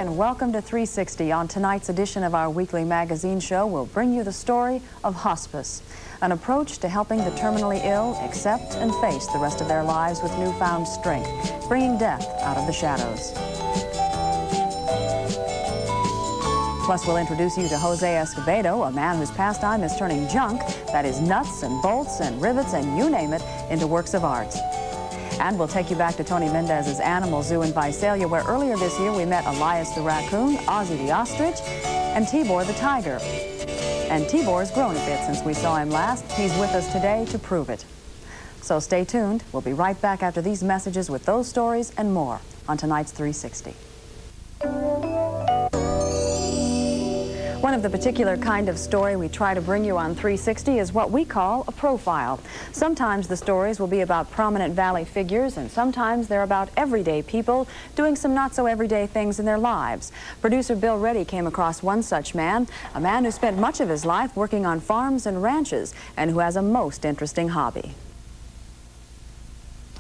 and welcome to 360. On tonight's edition of our weekly magazine show, we'll bring you the story of hospice, an approach to helping the terminally ill accept and face the rest of their lives with newfound strength, bringing death out of the shadows. Plus, we'll introduce you to Jose Escobedo, a man whose pastime is turning junk, that is nuts and bolts and rivets and you name it, into works of art. And we'll take you back to Tony Mendez's Animal Zoo in Visalia, where earlier this year we met Elias the raccoon, Ozzie the ostrich, and Tibor the tiger. And Tibor's grown a bit since we saw him last. He's with us today to prove it. So stay tuned. We'll be right back after these messages with those stories and more on tonight's 360. One of the particular kind of story we try to bring you on 360 is what we call a profile. Sometimes the stories will be about prominent Valley figures, and sometimes they're about everyday people doing some not-so-everyday things in their lives. Producer Bill Reddy came across one such man, a man who spent much of his life working on farms and ranches, and who has a most interesting hobby.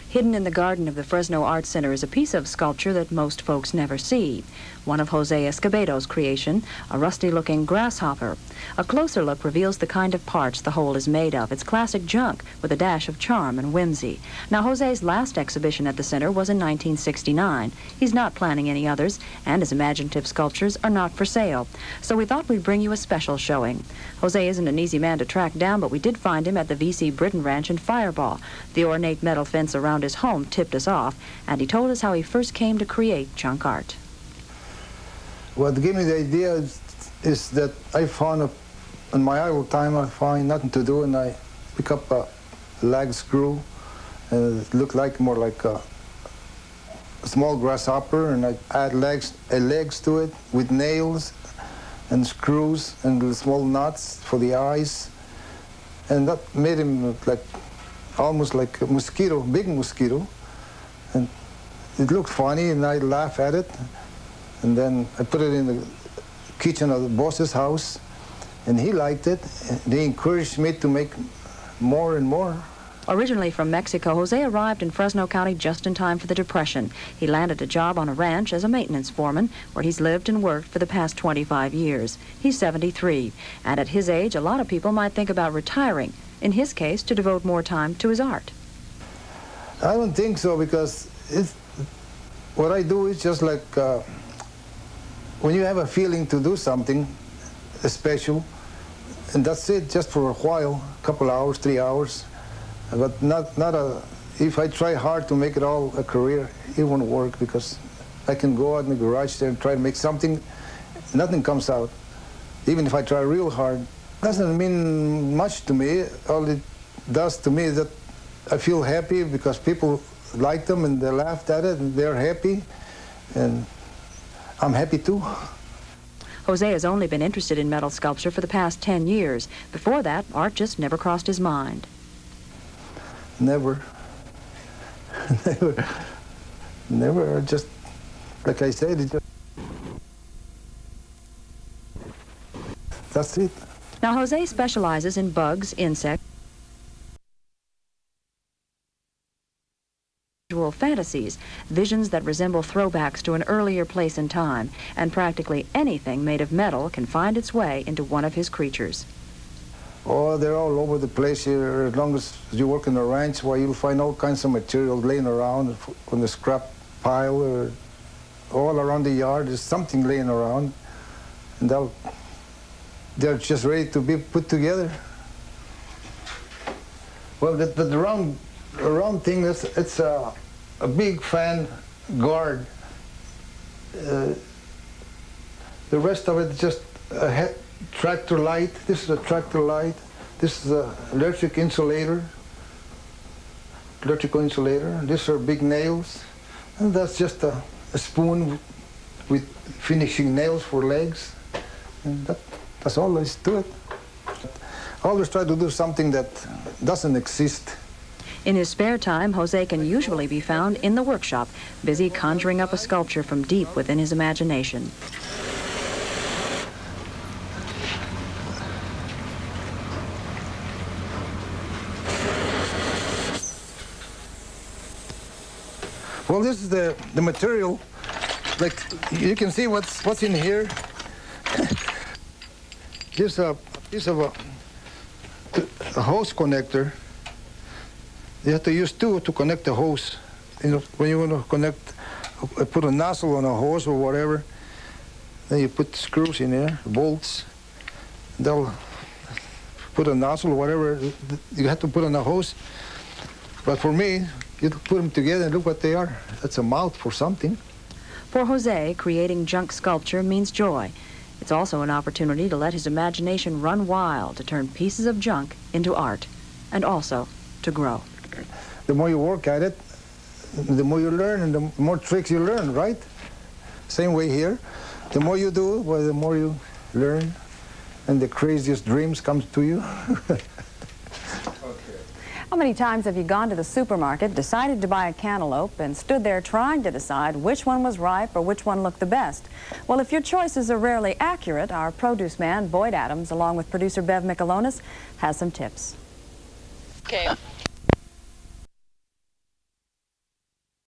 Hidden in the garden of the Fresno Art Center is a piece of sculpture that most folks never see. One of Jose Escobedo's creation, a rusty-looking grasshopper. A closer look reveals the kind of parts the whole is made of. It's classic junk with a dash of charm and whimsy. Now, Jose's last exhibition at the center was in 1969. He's not planning any others, and his imaginative sculptures are not for sale. So we thought we'd bring you a special showing. Jose isn't an easy man to track down, but we did find him at the V.C. Britton Ranch in Firebaugh. The ornate metal fence around his home tipped us off, and he told us how he first came to create junk art. What gave me the idea is that I found, in my idle time, I find nothing to do, and I pick up a lag screw, and it looked like more like a small grasshopper, and I add legs to it with nails and screws and small nuts for the eyes, and that made him look like almost like a mosquito, big mosquito, and it looked funny, and I laugh at it. And then I put it in the kitchen of the boss's house, and he liked it. And they encouraged me to make more and more. Originally from Mexico, Jose arrived in Fresno County just in time for the Depression. He landed a job on a ranch as a maintenance foreman, where he's lived and worked for the past 25 years. He's 73, and at his age, a lot of people might think about retiring. In his case, to devote more time to his art. I don't think so, because what I do is just like when you have a feeling to do something special, and that's it, just for a while, a couple hours, 3 hours, but if I try hard to make it all a career, it won't work, because I can go out in the garage there and try to make something, nothing comes out. Even if I try real hard, doesn't mean much to me. All it does to me is that I feel happy because people like them and they laughed at it and they're happy, and I'm happy too. Jose has only been interested in metal sculpture for the past 10 years. Before that, art just never crossed his mind. Never. Never. Just, like I said, that's it. Now, Jose specializes in bugs, insects, fantasies, visions that resemble throwbacks to an earlier place and time, and practically anything made of metal can find its way into one of his creatures. Oh, they're all over the place here. As long as you work in a ranch, where you'll find all kinds of material laying around on the scrap pile, or all around the yard. There's something laying around, and they're just ready to be put together. Well, the round thing, it's a big fan guard. The rest of it is just a tractor light. This is a tractor light. This is an electrical insulator. These are big nails. And that's just a spoon with finishing nails for legs. And that's all there is to it. I always try to do something that doesn't exist. In his spare time, Jose can usually be found in the workshop, busy conjuring up a sculpture from deep within his imagination. Well, this is the material like you can see what's in here. Here's a piece of a hose connector. You have to use two to connect the hose. You know, when you want to connect, put a nozzle on a hose or whatever, then you put screws in there, bolts. They'll put a nozzle or whatever you have to put on a hose. But for me, you put them together and look what they are. That's a mouth for something. For Jose, creating junk sculpture means joy. It's also an opportunity to let his imagination run wild, to turn pieces of junk into art, and also to grow. The more you work at it, the more you learn, and the more tricks you learn, right? Same way here. The more you do, well, the more you learn, and the craziest dreams come to you. How many times have you gone to the supermarket, decided to buy a cantaloupe, and stood there trying to decide which one was ripe or which one looked the best? Well, if your choices are rarely accurate, our produce man, Boyd Adams, along with producer Bev Michelonis, has some tips. Okay.